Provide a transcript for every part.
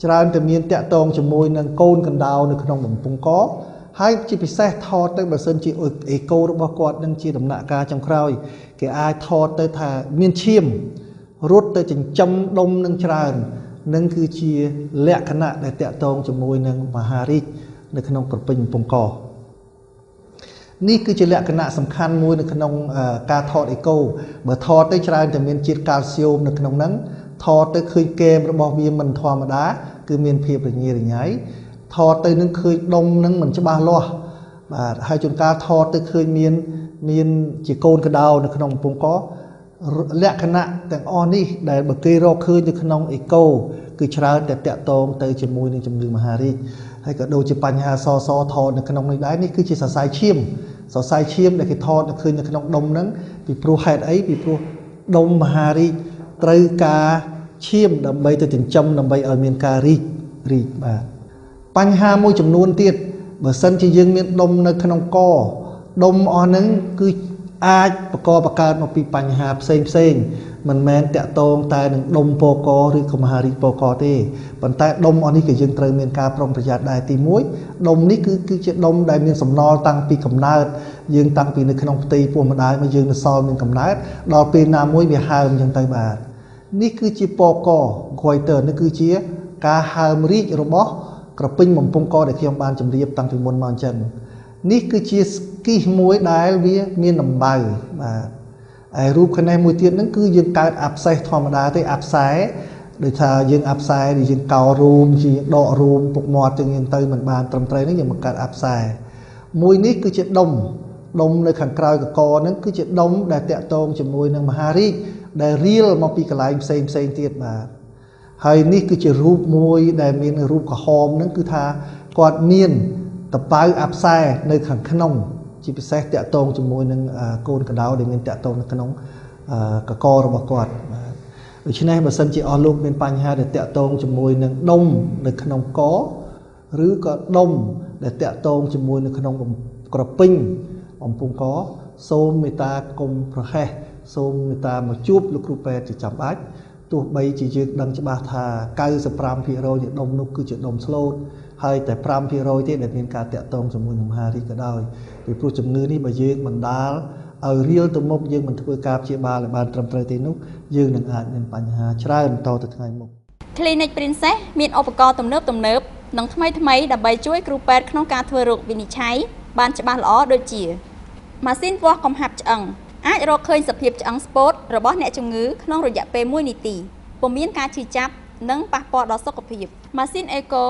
ច្រើនតែមានតាក់ទងជាមួយនឹងកូនកណ្ដោនៅក្នុងបំពង់កហើយជាពិសេសថតទៅបើសិនជាអេកូរបស់គាត់នឹងជាដំណាក់កាលចុងក្រោយគេអាចថតទៅថាមានឈាមរត់ទៅចិញ្ចឹមដុំនឹងច្រើននឹងគឺជាលក្ខណៈដែលតាក់ទងជាមួយនឹងមហារីកនៅក្នុងក្រពេញបំពង់កនេះគឺជាលក្ខណៈសំខាន់មួយនៅក្នុងការថតអេកូបើថតទៅច្រើនតែមានជាតិកាល់ស្យូមនៅក្នុងហ្នឹងថតទៅឃើញគែមរបស់វាមិនធម្មតាគឺមានភាពរញ៉េរញ៉ៃថតទៅនឹងឃើញដុំនឹងមិនច្បាស់លាស់បាទហើយជួនកាលថតទៅឃើញមានជាកូនកដោនៅក្នុងបំពង់កលក្ខណៈទាំងអស់នេះដែលបើគេរកឃើញនៅក្នុងអេកូគឺច្រើនតែតាក់ទងទៅជាមួយនឹងជំងឺមហារីកហើយក៏ដូចជាបញ្ហាសសថតនៅក្នុងនេះដែរនេះគឺជាសរសៃឈាមដែលគេថតឃើញនៅក្នុងដុំហ្នឹងពីព្រោះហេតុអីពីព្រោះដុំមហារីកត្រូវការឈាមដើម្បីទៅចិញ្ចឹមដើម្បីឲ្យមានការរីកបាទបញ្ហាមួយចំនួនទៀតបើសិនជាយើងមានដុំនៅក្នុងកដុំអស់ហ្នឹងគឺអាចបង្កើតមកពីបញ្ហាផ្សេងមិនមែនតាក់ទងតែនឹងដុំពកឬក៏មហារីកពកទេប៉ុន្តែដុំអស់នេះក៏យើងត្រូវមានការប្រុងប្រយ័ត្នដែរទី1ដុំនេះគឺជាដុំដែលមានសំណល់តាំងពីកំណើតយើងតាំងពីនៅក្នុងផ្ទៃពោះម្ដាយមកយើងនៅសល់មានកំណើតដល់ពេលណាមួយវាហើមអញ្ចឹងទៅបាទនេះគឺជាពក goiter នេះគឺជាការហើមរីករបស់ក្រពេញបំពង់កដែលខ្ញុំបានជម្រាបតាំងពីមុនមកអញ្ចឹងនេះគឺជាស្គីសមួយដែលវាមានដំបៅបាទហើយរូបគណេសមួយទៀតហ្នឹងគឺយើងកើតអាប់សេសធម្មតាទេអាប់សែដូចថាយើងអាប់សែដែលយើងកោរូមជាដករូមពុកមាត់ទាំងទៅមិនបានត្រឹមត្រូវហ្នឹងយើងបង្កើតអាប់សែមួយនេះគឺជាដុំនៅខាងក្រោយកកហ្នឹងគឺជាដុំដែលតាក់ទងជាមួយនឹងមហារីកដែលរៀលមកពីកន្លែងផ្សេងទៀតបាទហើយនេះគឺជារូបមួយដែលមានរូបក្រហមហ្នឹងគឺថាគាត់មានតបៅអាប់សែនៅខាងក្នុងជាពិសេសតាក់ទងជាមួយនឹងកូនកដោដែលមានតាក់ទងនៅក្នុងកករបស់គាត់បាទដូច្នេះបើសិនជាអស់លោកមានបញ្ហាដែលតាក់ទងជាមួយនឹងដុំនៅក្នុងកឬក៏ដុំដែលតាក់ទងជាមួយនៅក្នុងក្រពេញបំពង់កសូមមេត្តាកុំប្រហែសសូមមេត្តាមកជួបលោកគ្រូពេទ្យជាចាំបាច់ទោះបីជាយើងដឹងច្បាស់ថា 95% នៃដុំនោះគឺជាដុំស្លូតហើយតែ 5% ទេដែលមានការតាក់ទងជាមួយនឹងមហារីកក៏ដោយពីព្រោះជំងឺនេះបើយើងបណ្ដាលឲ្យរៀលទៅមុខយើងមិនធ្វើការព្យាបាលឲ្យបានត្រឹមត្រូវទេនោះយើងនឹងអាចមានបញ្ហាច្រើនតទៅថ្ងៃមុខ Clinic Princess មានឧបករណ៍ទំនើបនិងថ្មីដើម្បីជួយគ្រូពេទ្យក្នុងការធ្វើរោគវិនិច្ឆ័យបានច្បាស់ល្អដូចជាម៉ាស៊ីនវាស់កំហាប់ឆ្អឹងអាចរកឃើញសភាពឆ្អឹងស្ពោតរបស់អ្នកជំងឺក្នុងរយៈពេល1នាទីពុំមានការឈឺចាប់និងប៉ះពាល់ដល់សុខភាពម៉ាស៊ីនអេកូ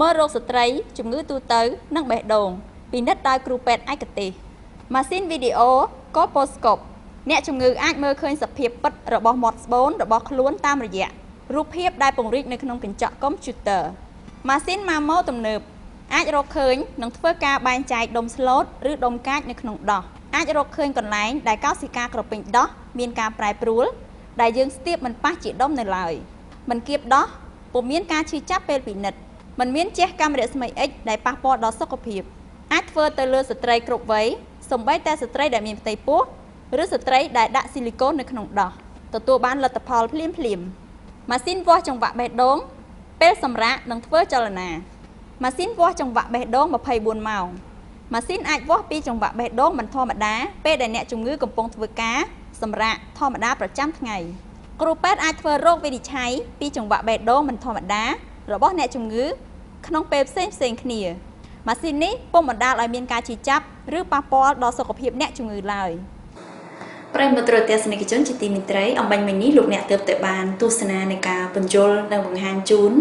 មើលរោគស្ត្រីជំងឺទូទៅនិងបេះដូងពិនិត្យដោយគ្រូពេទ្យឯកទេសម៉ាស៊ីនវីដេអូ Colposcope អ្នកជំងឺអាចមើលឃើញសភាពពិតរបស់មាត់ស្បូនរបស់ខ្លួនតាមរយៈរូបភាពដែលពង្រីកនៅក្នុងកញ្ចក់កុំព្យូទ័រម៉ាស៊ីនម៉ាម៉ូទំនើបអាចរកឃើញនិងធ្វើការបែងចែកដុំស្លូតឬដុំកាចនៅក្នុងដោះអាចរកឃើញកន្លែងដែលកោសិកាក្រពេញដោះមានការប្រែប្រួលដែលយើងស្ទាបមិនប៉ះជាដុំនៅឡើយមិនគៀបដោះពុំមានការឈឺចាប់ពេលពិនិត្យមិនមានជះកាំរស្មី X ដែលប៉ះពាល់ដល់សុខភាពអាចធ្វើទៅលើស្ត្រីគ្រប់វ័យសូម្បីតែស្ត្រីដែលមានផ្ទៃពោះឬស្ត្រីដែលដាក់ស៊ីលីកូននៅក្នុងដោះទទួលបានលទ្ធផលភ្លាមម៉ាស៊ីនវាស់ចង្វាក់បេះដូងពេលសម្រាកនិងធ្វើចលនាម៉ាស៊ីនវាស់ចង្វាក់បេះដូង24ម៉ោងម៉ាស៊ីនអាចវាស់ពីចង្វាក់បេះដូងមិនធម្មតាពេលដែលអ្នកជំងឺកំពុងធ្វើការសម្រាកធម្មតាប្រចាំថ្ងៃគ្រូពេទ្យអាចធ្វើរោគវិនិច្ឆ័យពីចង្វាក់បេះដូងមិនធម្មតារបស់អ្នកជំងឺក្នុងពេលផ្សេងគ្នាម៉ាស៊ីននេះពុំបណ្ដាលឲ្យមានការឈឺចាប់ឬប៉ះពាល់ដល់សុខភាពអ្នកជំងឺឡើយប្រិយមិត្តទស្សនិកជនជាទីមេត្រីអំបញ្ញមិញនេះលោកអ្នកទើបតែបានទស្សនានៃការបញ្យលនិងបង្ហាញជូន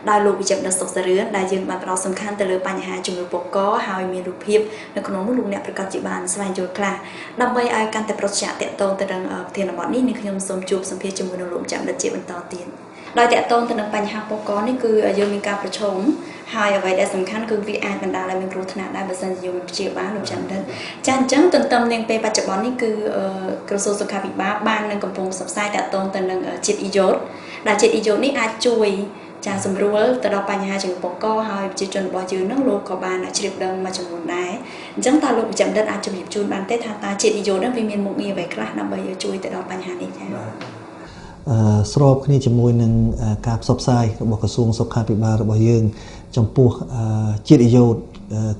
ដោយលោកវិជ្ជបណ្ឌិតសុខសរឿនដែលយើងបានផ្ដោតសំខាន់ទៅលើបញ្ហាជំងឺពកហើយមានរូបភាពនៅក្នុងនោះលោកអ្នកប្រកាសជាបានស្វែងយល់ខ្លះដើម្បីឲ្យកាន់តែប្រតិបត្តិតាក់ទងទៅនឹងប្រធានបទនេះនឹងខ្ញុំសូមជួបសម្ភាសជាមួយនឹងលោកវិជ្ជបណ្ឌិតជាបន្តទៀតដោយតាក់ទងទៅនឹងបញ្ហាពកនេះគឺយើងមានការប្រឈមហើយអ្វីដែលសំខាន់គឺវាអាចបណ្ដាលឲ្យមានគ្រោះថ្នាក់ដែរបើសិនជាយើងព្យាបាលលោកចាំដឹងចាអញ្ចឹងទន្ទឹមនឹងពេលបច្ចុប្បន្ននេះគឺក្រសួងសុខាភិបាលបាននឹងកំពុងផ្សព្វផ្សាយតាក់ទងទៅនឹងជាតិអ៊ីយ៉ូតដែលជាតិអ៊ីយ៉ូតនេះអាចជួយចាសម្រួលទៅដល់បញ្ហាជំងឺពកហើយប្រជាជនរបស់យើងនឹងលោកក៏បានជ្រាបដឹងមួយចំនួនដែរអញ្ចឹងតើលោកវិជ្ជបណ្ឌិតអាចជម្រាបជូនបានទេថាតើជាតិអ៊ីយ៉ូតនឹងវាមានមុខងារអ្វីខ្លះដើម្បីជួយទៅដល់បញ្ហានេះចា៎ ស្របគ្នាជាមួយនឹងការផ្សព្វផ្សាយរបស់ក្រសួងសុខាភិបាលរបស់យើងចំពោះជាតិអាយ៉ូត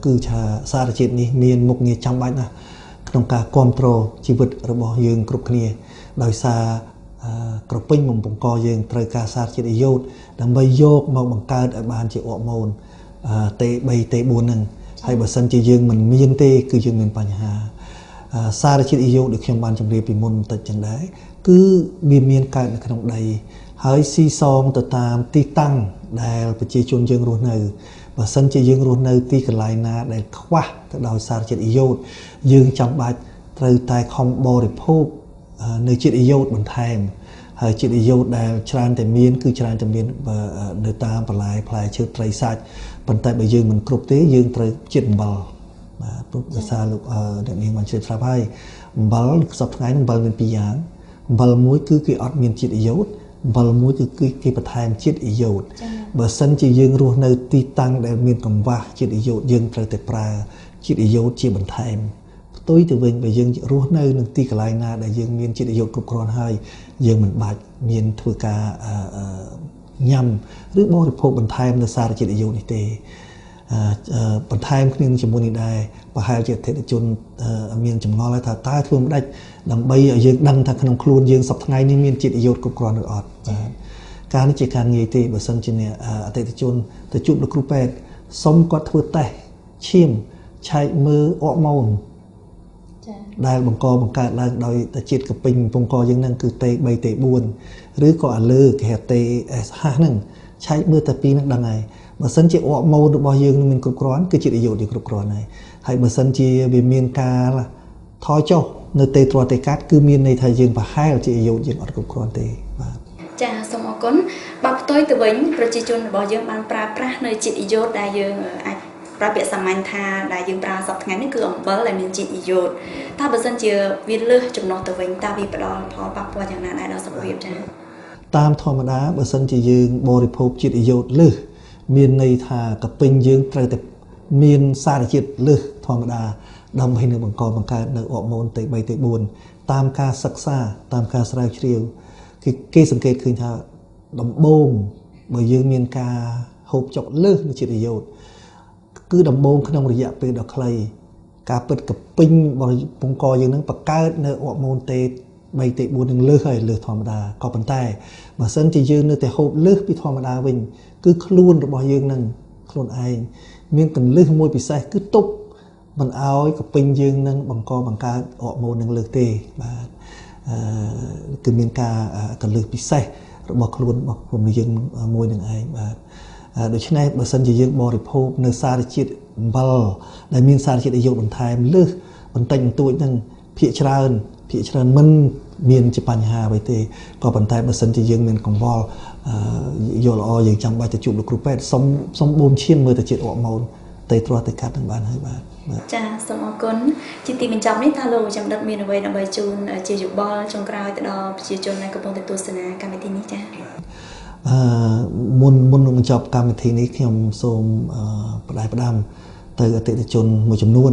គឺថាសារជាតិនេះមានមុខងារចាំបាច់ណាស់ក្នុងការគ្រប់គ្រងជីវិតរបស់យើងគ្រប់គ្នាដោយសារក្រពេញបំពង់កយើងត្រូវការសារជាតិអាយ៉ូតដើម្បីយកមកបង្កើតឲ្យបានជាអរម៉ូនT3 T4 ហ្នឹងហើយបើសិនជាយើងមិនមានទេគឺយើងមានបញ្ហាសារជាតិអាយ៉ូតដូចខ្ញុំបានជម្រាបពីមុនបន្តិចចឹងដែរគឺវាមានកើតនៅក្នុងដីហើយស៊ីសងទៅតាមទីតាំងដែលប្រជាជនយើងរស់នៅបើសិនជាយើងរស់នៅទីកន្លែងណាដែលខ្វះទៅដោយសារជាតិអាយ៉ូតយើងចាំបាច់ត្រូវតែខំបរិភោគនៅជាតិអាយ៉ូតបន្ថែមហើយជាតិអាយ៉ូតដែលច្រើនតែមានគឺច្រើនតែមាននៅតាមបន្លែផ្លែឈើត្រីសាច់ប៉ុន្តែបើយើងមិនគ្រប់ទេយើងត្រូវជាតិអំបិលបាទព្រោះដោយសារលោកអ្នកនាងបានជ្រាបស្រាប់ហើយអំបិលសប្តាហ៍ថ្ងៃអំបិលមាន2យ៉ាងអំបិលមួយគឺគេអត់មានជាតិអាយ៉ូតអំបិលមួយគឺគេបន្ថែមជាតិអាយ៉ូតបើសិនជាយើងរស់នៅទីតាំងដែលមានកង្វះជាតិអាយ៉ូតយើងត្រូវតែប្រើជាតិអាយ៉ូតជាបន្ថែមផ្ទុយទៅវិញបើយើងរស់នៅនឹងទីកន្លែងណាដែលយើងមានជាតិអាយ៉ូតគ្រប់គ្រាន់ហើយយើងមិនបាច់មានធ្វើការញ៉ាំឬបរិភោគបន្ថែមនៅសារជាតិអាយ៉ូតនេះទេបន្ថែមគ្នាជាមួយនេះដែរប្រហែលជាអតិថិជនមានចម្ងល់ថាតើធ្វើមិនដាច់ដើម្បីឲ្យយើងដឹងថាក្នុងខ្លួនយើងសប្តាហ៍ថ្ងៃនេះមានជាតិអាយ៉ូតគ្រប់គ្រាន់ឬអត់បាទការនេះជាការងាយទេបើសិនជាអតិថិជនទៅជួបលោកគ្រូពេទ្យសុំគាត់ធ្វើតេស្តឈាមឆែកមើលអរម៉ូនដែលបង្កើតឡើងដោយជាតិកាពេញពងកយើងហ្នឹងគឺ T3 T4 ឬក៏អាលើគេហៅ TSH ហ្នឹងឆែកមើលតែពីរហ្នឹងដឹងហើយបើសិនជាអរម៉ូនរបស់យើងមានគ្រប់គ្រាន់គឺជាតិអាយ៉ូតយើងគ្រប់គ្រាន់ហើយបើសិនជាវាមានការថយចុះនៅទេទ្រាំទេកាត់គឺមានន័យថាយើងប្រហែលជាអាយ៉ូតយើងអត់គ្រប់គ្រាន់ទេបាទចាសូមអរគុណបើផ្ទុយទៅវិញប្រជាជនរបស់យើងបានប្រើប្រាស់នៅជាតិអាយ៉ូតដែលយើងអាចប្រើពាក្យសាមញ្ញថាដែលយើងប្រើសប្តាហ៍ថ្ងៃនេះគឺអំបិលដែលមានជាតិអាយ៉ូតតើបើសិនជាវាលើសចំណុះទៅវិញតើវាផ្ដល់ផលប៉ះពាល់យ៉ាងណាដែរដល់សុខភាពចា៎តាមធម្មតាបើសិនជាយើងបរិភោគជាតិអាយ៉ូតលើសមានន័យថាកាពេញយើងត្រូវតែមានសារជាតិលើសធម្មតាដើម្បីនឹងបង្កើតនៅអរម៉ូន T3 T4 តាមការសិក្សាតាមការស្រាវជ្រាវគេសង្កេតឃើញថាដំបូងបើយើងមានការហូបចុកលើសនៃជាតិអាយ៉ូតគឺដំបូងក្នុងរយៈពេលដ៏ខ្លីការពិតកាពេញរបស់ពងកយើងនឹងបង្កើតនៅអរម៉ូន T3 T4 នឹងលើសហើយលើសធម្មតាក៏ប៉ុន្តែបើសិនជាយើងនៅតែហូបលើសពីធម្មតាវិញគឺខ្លួនរបស់យើងនឹងខ្លួនឯងមានកលឹះមួយពិសេសគឺទប់មិនអោយកាពេញយើងនឹងបង្កើតអរម៉ូននឹងលើសទេបាទគឺមានការកលឹះពិសេសរបស់ខ្លួនរបស់យើងមួយនឹងឯងបាទដូច្នេះបើសិនជាយើងបរិភោគនៅសារជាតិអំបិលដែលមានសារជាតិអាយ៉ូតបន្ថែមលើសបន្តិចបន្តួចហ្នឹងភាគច្រើនមិនមានជាបញ្ហាអ្វីទេក៏ប៉ុន្តែបើសិនជាយើងមានកង្វល់យល់ល្អយើងចាំបាច់ទៅជួបលោកគ្រូពេទ្យសុំបូមឈាមមើលទៅជាតិអរម៉ូនទៅទ្រាំទៅកាត់នឹងបានហើយបាទចាសូមអរគុណជាទីបញ្ចប់នេះតើលោកចាំដិតមានអ្វីដើម្បីជូនជាយោបល់ចុងក្រោយទៅដល់ប្រជាជនដែលកំពុងតែទស្សនាកម្មវិធីនេះចាមុននឹងបញ្ចប់កម្មវិធីនេះខ្ញុំសូមផ្ដាំទៅអតិថិជនមួយចំនួន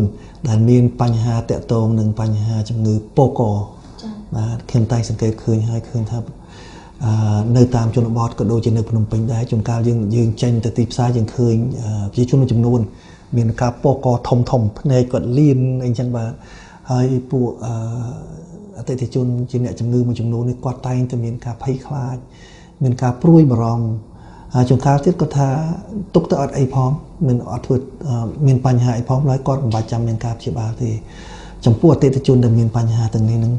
ដែលមានបញ្ហាតាក់ទងនឹងបញ្ហាជំងឺពកបាទខ្ញុំតែសង្កេតឃើញថានៅតាមជនបទក៏ដូចជានៅភ្នំពេញដែរជួនកាលយើងចេញទៅទីផ្សារយើងឃើញប្រជាជនមួយចំនួនមានការពកធំភ្នែកគាត់លៀនអីចឹងបាទហើយពួកអតិថិជនជាអ្នកជំងឺមួយចំនួននេះគាត់តែងតែមានការភ័យខ្លាចមានការព្រួយបារម្ភជួនកាលទៀតគាត់ថាទុកទៅអត់អីផងមានអត់ធ្វើមានបញ្ហាអីផងឡើយគាត់មិនបាច់ចាំមានការព្យាបាលទេចំពោះអតិថិជនដែលមានបញ្ហាទាំងនេះនឹង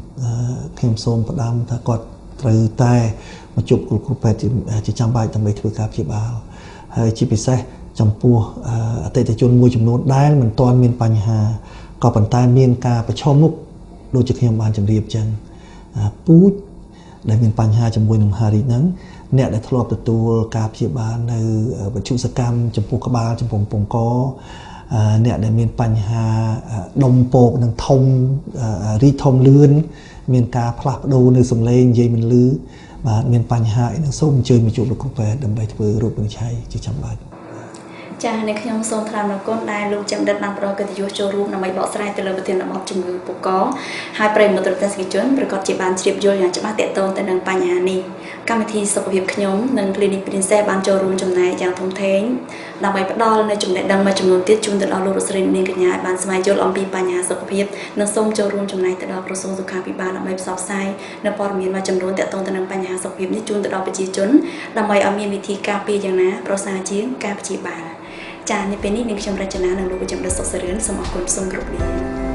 ខ្ញុំសូមផ្ដាំថាគាត់ត្រូវតែមកជួបគ្រូពេទ្យជាចាំបាច់ដើម្បីធ្វើការព្យាបាលហើយជាពិសេសចំពោះអតិថិជនមួយចំនួនដែលមិនទាន់មានបញ្ហាក៏ប៉ុន្តែមានការប្រឈមមុខដូចជាខ្ញុំបានជម្រាបចឹងពូជដែលមានបញ្ហាជាមួយនឹងហារីកហ្នឹងអ្នកដែលធ្លាប់ទទួលការព្យាបាលនៅវិទ្យុសកម្មចំពោះក្បាលចំពោះពងកអ្នកដែលមានបញ្ហាដុំពោកនឹងធំរីកធំលឿនមានការផ្លាស់ប្ដូរនៅសំឡេងនិយាយមិនឮបាទមានបញ្ហាអីនឹងសូមអញ្ជើញមកជួបលោកគ្រូពេទ្យដើម្បីធ្វើរោគវិនិច្ឆ័យជាចាំបាច់ ចា៎នៅខ្ញុំសូមថ្លែងអំណរគុណដែលលោកចាំដិតបានផ្ដល់កិត្តិយសចូលរួមដើម្បីបកស្រាយទៅលើប្រធានបទជំងឺពូកហើយប្រិយមិត្តទស្សនិកជនប្រកាសជាបានជ្រាបយល់យ៉ាងច្បាស់ទាក់ទងទៅនឹងបញ្ហានេះកម្មវិធីសុខភាពខ្ញុំនិង Clinic Princess បានចូលរួមចំណែកយ៉ាងធំធេងដើម្បីផ្ដល់នូវចំណេះដឹងមួយចំនួនទៀតជូនទៅដល់លោកស្រីនាងកញ្ញាឲ្យបានស្វែងយល់អំពីបញ្ហាសុខភាពនិងសូមចូលរួមចំណែកទៅដល់ក្រសួងសុខាភិបាលដើម្បីផ្សព្វផ្សាយនៅព័ត៌មានមួយចំនួនទាក់ទងទៅនឹងបញ្ហាសុខភាពនេះជូនទៅដល់ប្រជាជនដើម្បីឲ្យមានវិធីការពារយ៉ាងណាប្រសើរជាងការព្យាបាលចា៎នៅពេលនេះនាងខ្ញុំរចនានិងលោកវិជ្ជបណ្ឌិតសុខសេរីសូមអរគុណសូមគោរពលា